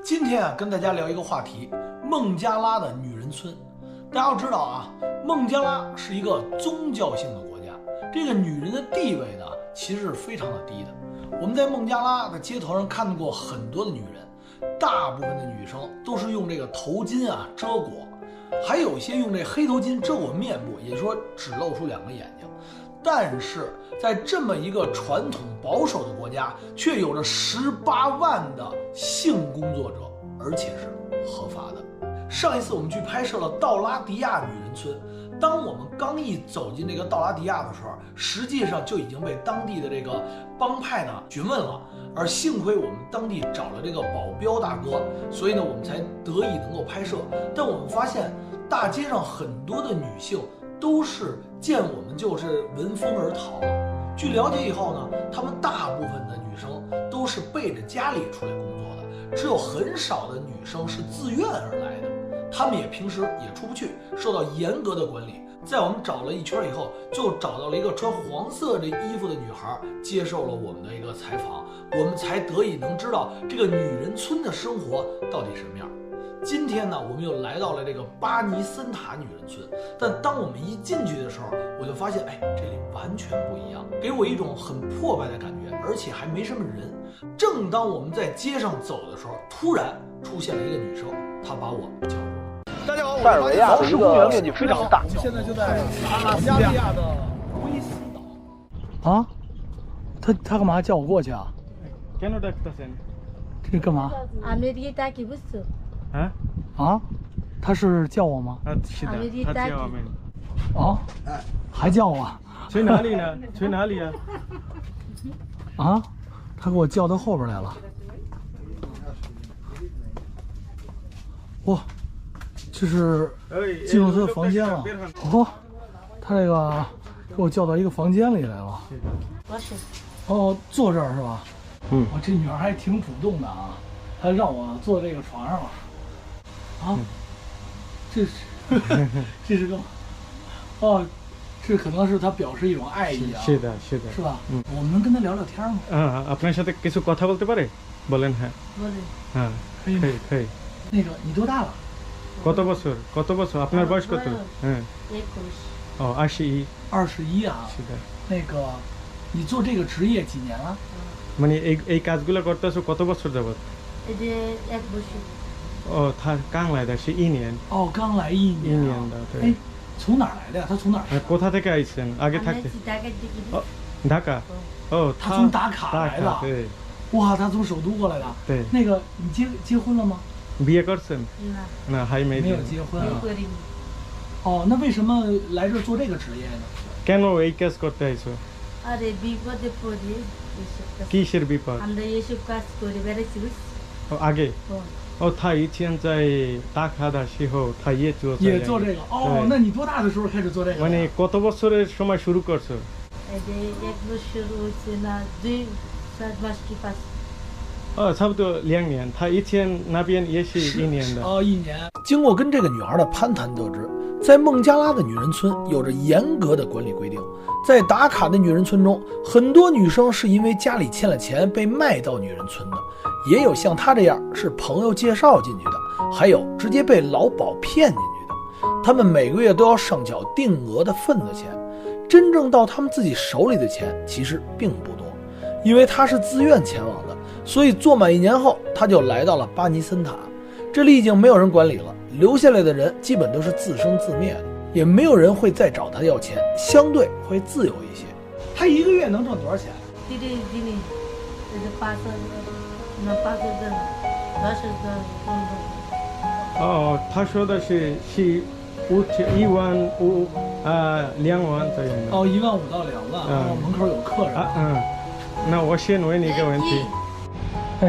今天啊，跟大家聊一个话题：孟加拉的女人村。大家要知道啊，孟加拉是一个宗教性的国家，这个女人的地位呢，其实是非常的低的。我们在孟加拉的街头上看到过很多的女人，大部分的女生都是用这个头巾啊遮裹，还有一些用这黑头巾遮裹面部，也就是说只露出2个眼睛。但是在这么一个传统保守的国家，却有着18万的性工作者，而且是合法的。上一次我们去拍摄了道拉迪亚女人村，当我们刚一走进这个道拉迪亚的时候，实际上就已经被当地的这个帮派呢询问了，而幸亏我们当地找了这个保镖大哥，所以呢我们才得以能够拍摄。但我们发现大街上很多的女性都是见我们就是闻风而逃了。据了解以后呢，她们大部分的女生都是背着家里出来工作的，只有很少的女生是自愿而来的。她们也平时也出不去，受到严格的管理。在我们找了一圈以后，就找到了一个穿黄色的衣服的女孩，接受了我们的一个采访，我们才得以能知道这个女人村的生活到底什么样。今天呢，我们又来到了这个巴尼森塔女人村，但当我们一进去的时候，我就发现，这里完全不一样，给我一种很破败的感觉，而且还没什么人。正当我们在街上走的时候，突然出现了一个女生，她把我叫住了。大家好，塞尔维亚是一个面积非常大，现在就在保加利亚的威斯岛。啊，他干嘛叫我过去啊？这是干嘛？啊？他是叫我吗？啊？还叫我？去哪里呢？去哪里啊？啊？他给我叫到后边来了。哇，这是进入他的房间了。哦，他这个给我叫到一个房间里来了。哦，坐这儿是吧？哇，这女孩还挺主动的啊，她让我坐这个床上了。啊，这是个，哦，这可能是他表示一种爱意啊。是的，是吧？我们能跟他聊聊天吗？আপনার সাথে কিছু কথা বলতে পারে? বলেন হ্যাঁ। হ্যাঁ,可以吗？可以。那个你多大了কত বছর? আপনার বয়স কত? 哦，21。21啊。是的。那个，你做这个职业几年了？মানে এই কাজগুলো করতেছো কত বছর যাবত? 1বছর。哦，他刚来的是1年。哦，刚来1年。1年的，对。从哪儿来的呀？他从哪儿？কোথা থেকে আইছেন? আগে থাকতে? ঢাকা。哦，他从达卡来的。对。哇，他从首都过来的。对。那个，你结婚了吗？বিয়ে করছেন? 那还没。没有结婚啊。哦，那为什么来这做这个职业呢？কেন এই কাজ করতে আইছো? আরে বিপদে পড়ে কিসের বিপদ? আমরা এসব কাজ করে বেড়াচ্ছি। আগে。哦，他以前在大卡的时候，他也做这个。哦，那你多大的时候开始做这个？মানে কত বছরের সময় শুরু করছো? 1বছর হচ্ছে না, 2-4 মাস কি 5。差不多2年。他以前那边也是1年的。哦，1年。经过跟这个女孩的攀谈得知，在孟加拉的女人村有着严格的管理规定。在达卡的女人村中，很多女生是因为家里欠了钱被卖到女人村的，也有像她这样是朋友介绍进去的，还有直接被劳保骗进去的。她们每个月都要上缴定额的份子钱，真正到她们自己手里的钱其实并不多。因为她是自愿前往的，所以做满1年后，她就来到了巴尼森塔。这里已经没有人管理了，留下来的人基本都是自生自灭的，也没有人会再找他要钱，相对会自由一些。他1个月能挣多少钱？他说的是1万5、2万这样的。哦，1万5到2万。门口有客人。那我先问你一个问题。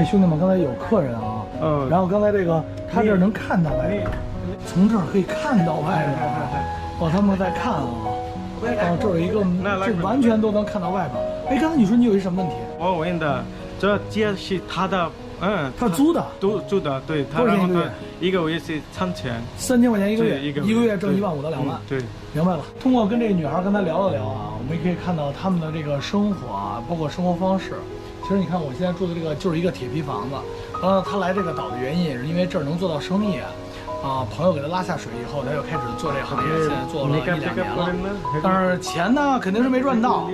兄弟们，刚才有客人啊。然后刚才这个他这儿能看到外边，从这儿可以看到外边。哦，他们在看啊。这有一个，这完全都能看到外边。刚才你说你有一什么问题？我问的，这街是他的，他租的，租的，对。多少钱一个月是3000。3000块钱一个月，一个月挣1万5到2万。对，明白了。通过跟这个女孩跟她聊了聊啊，我们也可以看到他们的这个生活啊，包括生活方式。其实你看我现在住的这个就是一个铁皮房子。他来这个岛的原因也是因为这儿能做到生意朋友给他拉下水以后，他就开始做这个行业，现在做了1-2年了。但是钱呢肯定是没赚到，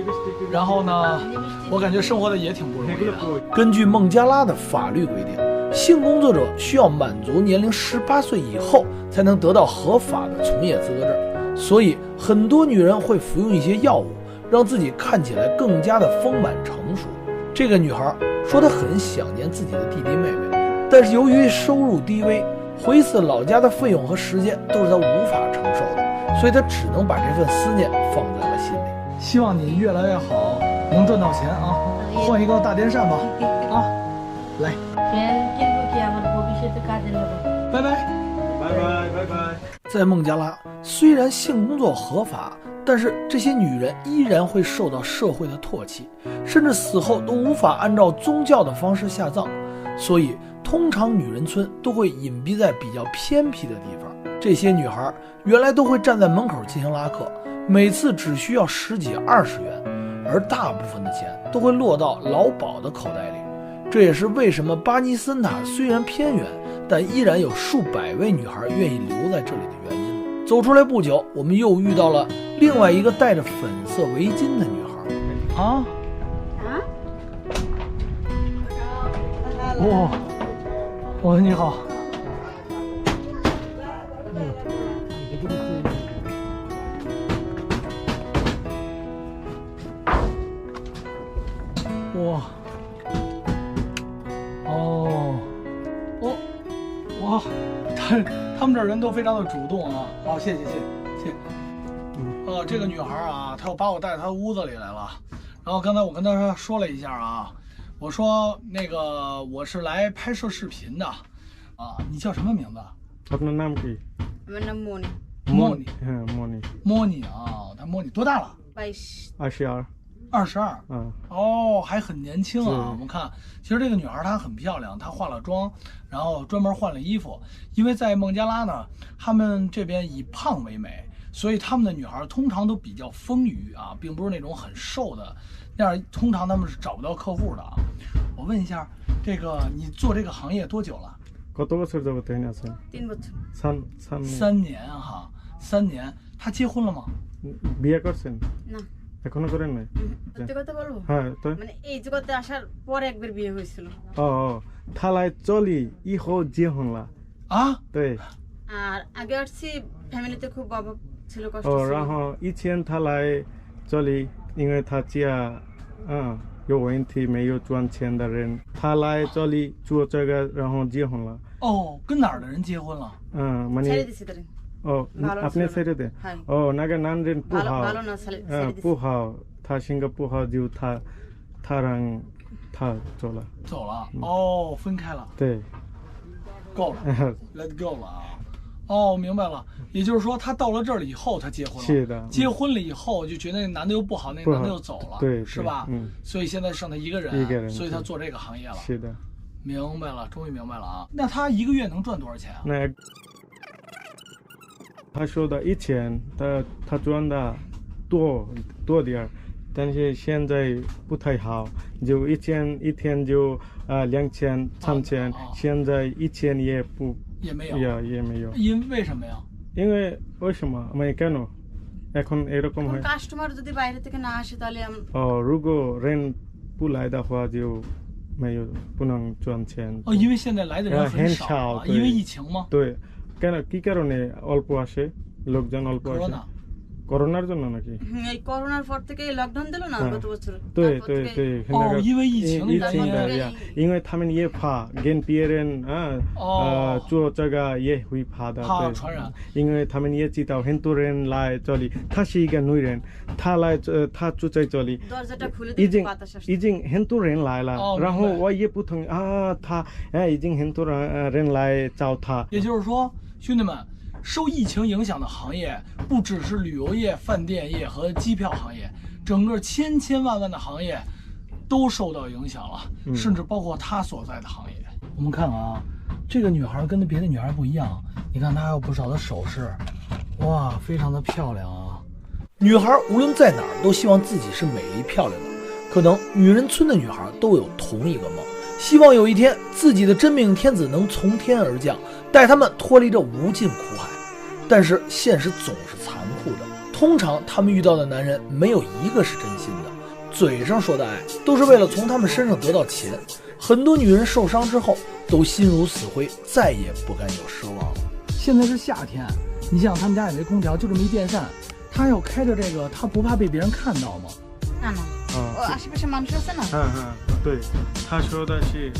然后呢，我感觉生活的也挺不容易的。根据孟加拉的法律规定，性工作者需要满足年龄18岁以后才能得到合法的从业资格证，所以很多女人会服用一些药物，让自己看起来更加的丰满成熟。这个女孩说她很想念自己的弟弟妹妹，但是由于收入低微，回一次老家的费用和时间都是她无法承受的，所以她只能把这份思念放在了心里。希望你越来越好，能赚到钱啊！换一个大电扇吧，来，拜拜，拜拜拜拜。在孟加拉，虽然性工作合法，但是这些女人依然会受到社会的唾弃，甚至死后都无法按照宗教的方式下葬，所以通常女人村都会隐蔽在比较偏僻的地方。这些女孩原来都会站在门口进行拉客，每次只需要10几20元，而大部分的钱都会落到劳保的口袋里。这也是为什么巴基斯坦虽然偏远，但依然有数百位女孩愿意留在这里的原因。走出来不久，我们又遇到了另外一个戴着粉色围巾的女孩。哇，你好。哇，哇，他们这儿人都非常的主动啊。好，谢谢。这个女孩她又把我带到她屋子里来了。然后刚才我跟她说了一下我说那个我是来拍摄视频的你叫什么名字？Apna naam ki? Moni。Moni。她Moni多大了？22。22。还很年轻啊。我们看，其实这个女孩她很漂亮，她化了妆，然后专门换了衣服。因为在孟加拉呢，他们这边以胖为美，所以他们的女孩通常都比较丰腴并不是那种很瘦的，那样通常他们是找不到客户的我问一下，这个你做这个行业多久了？3 বছর। 3年3年。他结婚了吗？ বিয়ে করছেন? না। এখনো করেন নাই? সত্যি কথা বলবো? হ্যাঁ, তো মানে এই জগতে আসার পরে একবার বিয়ে হয়েছিল। থালায় চলি ইহো যে হনলা।对。আর আগে আসছি ফ্যামিলিতে খুব অভাব ছিল, কষ্ট ছিল।然后以前他来这里，因为他家有问题没有赚钱的人，他来这里做这个，然后结婚了。跟哪儿的人结婚了？মানে ছেড়ে দিছি তারে। আপনি ছেড়ে দেন? 나가 난른 부하오他新加坡好就他让他走了。分开了。对，够了，Let go 了明白了。也就是说，他到了这儿以后，他结婚了。是的。结婚了以后，就觉得那男的又不好，那男的又走了，对，是吧？所以现在剩他一个人，所以他做这个行业了。是的。明白了，终于明白了那他一个月能赚多少钱那他说的以前他赚的多点，但是现在不太好，就一天就2000、3000，现在1000也没有。为什么呀？因为什么？没কেন এখন এরকম হয়? কাস্টমার যদি বাইরে থেকে না আসে তাহলে如果人不来的话就没有不能赚钱。因为现在来的人很少因为疫情吗？对，কেন কি কারণে অল্প আসে, লোকজন অল্প আসে? করোনার জন্য নাকি? এই করোনার পর থেকে লকডাউন দিল না গত বছর।对，因为疫情的呀，因为他们也怕跟别人做这个也会怕的，怕传染，因为他们也知道很多人来这里，他是一个女人，他住在这里，দরজাটা খুলে দিতে বাতাস আসছে，已经很多人来了，然后我也不同他已经很多人来找他。也就是说，兄弟们，受疫情影响的行业不只是旅游业、饭店业和机票行业，整个千万的行业都受到影响了，甚至包括他所在的行业。我们看这个女孩跟别的女孩不一样，你看她还有不少的首饰，哇，非常的漂亮女孩无论在哪儿都希望自己是美丽漂亮的，可能女人村的女孩都有同一个梦，希望有一天自己的真命天子能从天而降，带他们脱离这无尽苦海。但是现实总是残酷的，通常他们遇到的男人没有一个是真心的，嘴上说的爱都是为了从他们身上得到钱。很多女人受伤之后都心如死灰，再也不敢有奢望了。现在是夏天，你想他们家也没空调，就这么一电扇，他要开着这个，他不怕被别人看到吗？আশেপাশে মানুষ আছে না? 对，他说的是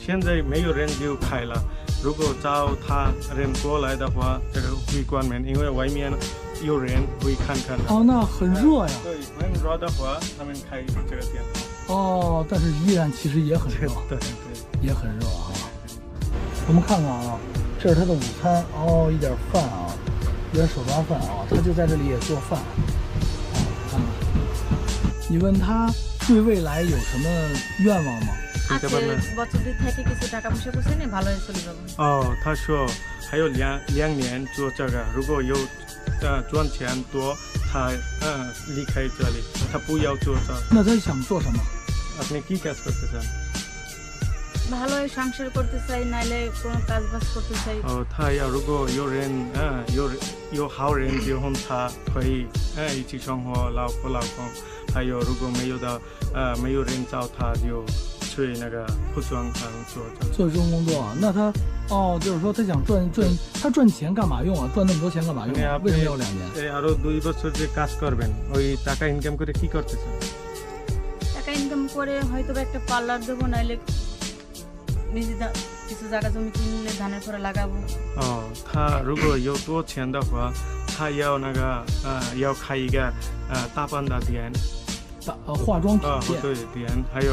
现在没有人就开了，如果找他人过来的话，这个会关门，因为外面有人会看看的。哦，那很热呀。对，很热的话，他们开这个电。哦，但是依然其实也很热。对，也很热啊。我们看看啊，这是他的午餐哦，一点饭啊，一点手抓饭啊，他就在这里也做饭。看看，你问他对未来有什么愿望吗？আছে বছর দুই থেকে কিছু টাকা পয়সা করছে না ভালো হয়ে চলে যাবে।他说还有2年做这个，如果有赚钱多，他离开这里，他不要做这。那他想做什么？ আপনি কি কাজ করতে চান? ভালো হয়ে সংসার করতে চাই, নাইলে কোনো কাজ বাজ করতে চাই। 他要如果有人有好人结婚，他可以一起生活，老婆老公。还有如果没有人找他，就去那个服装厂做这种工作啊。那他就是说他想他赚钱干嘛用啊？赚那么多钱干嘛用啊？为什么要2年？ আরো 2 বছর যে কাজ করবেন, ওই টাকা ইনকাম করে কি করতে চান? টাকা ইনকাম করে হয়তো একটা পার্লার দেবো, নাইলে নিজে কিছু জায়গা জমি কিনলে ধানের পরে লাগাবো। 他如果有多钱的话，他要要开一个打扮的店，化妆品店。对，店，还有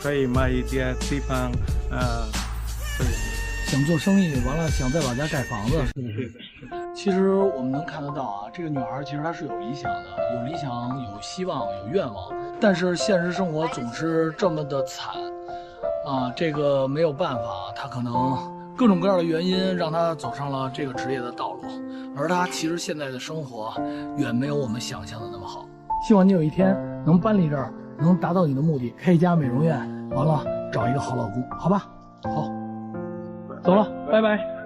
可以卖一点地方，对。想做生意，完了想在老家盖房子。其实我们能看得到啊，这个女孩其实她是有理想的，有理想，有希望，有愿望，但是现实生活总是这么的惨啊，这个没有办法，她可能各种各样的原因让她走上了这个职业的道路，而她其实现在的生活远没有我们想象的那么好。希望你有一天能搬离这儿，能达到你的目的，开一家美容院，完了找一个好老公，好吧？好。走了，拜拜。